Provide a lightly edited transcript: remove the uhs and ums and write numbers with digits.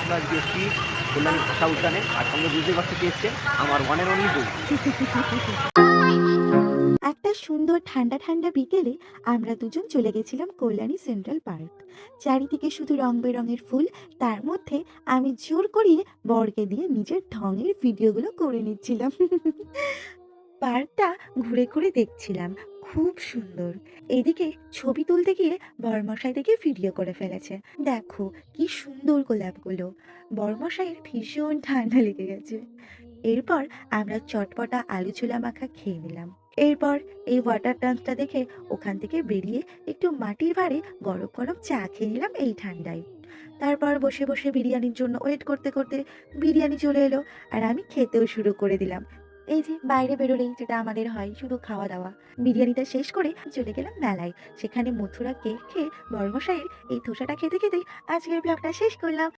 আমরা আজকে এসেছি কল্যাণী ভাষা উদ্যানে। আর সঙ্গে বুঝতেই পারছি কে এসছে, আমার ওয়ান অ্যান্ড অনলি বউ। একটা সুন্দর ঠান্ডা ঠান্ডা বিকেলে আমরা দুজন চলে গেছিলাম কল্যাণী সেন্ট্রাল পার্ক। চারিদিকে শুধু রং বেরঙের ফুল, তার মধ্যে আমি জোর করিয়ে বরকে দিয়ে নিজের ঢঙের ভিডিওগুলো করে নিচ্ছিলাম। পার্কটা ঘুরে ঘুরে দেখছিলাম, খুব সুন্দর। এদিকে ছবি তুলতে গিয়ে বরমশাই দেখে ভিডিও করে ফেলেছে। দেখো কি সুন্দর গোলাপগুলো। বরমশাইয়ের ভীষণ ঠান্ডা লেগে গেছে। এরপর আমরা চটপটা আলু ছোলা মাখা খেয়ে নিলাম। এরপর এই ওয়াটার ডান্সটা দেখে ওখান থেকে বেরিয়ে একটু মাটির ভাঁড়ে গরম গরম চা খেয়ে নিলাম এই ঠান্ডায়। তারপর বসে বসে বিরিয়ানির জন্য ওয়েট করতে করতে বিরিয়ানি চলে এলো, আর আমি খেতেও শুরু করে দিলাম। এই যে বাইরে বেরোলেই যেটা আমাদের হয়, শুধু খাওয়া দাওয়া। বিরিয়ানিটা শেষ করে চলে গেলাম মেলায়। সেখানে মথুরা কেক খেয়ে বর্মশাইয়ের এই ধোসাটা খেতে খেতেই আজকের ব্লগটা শেষ করলাম।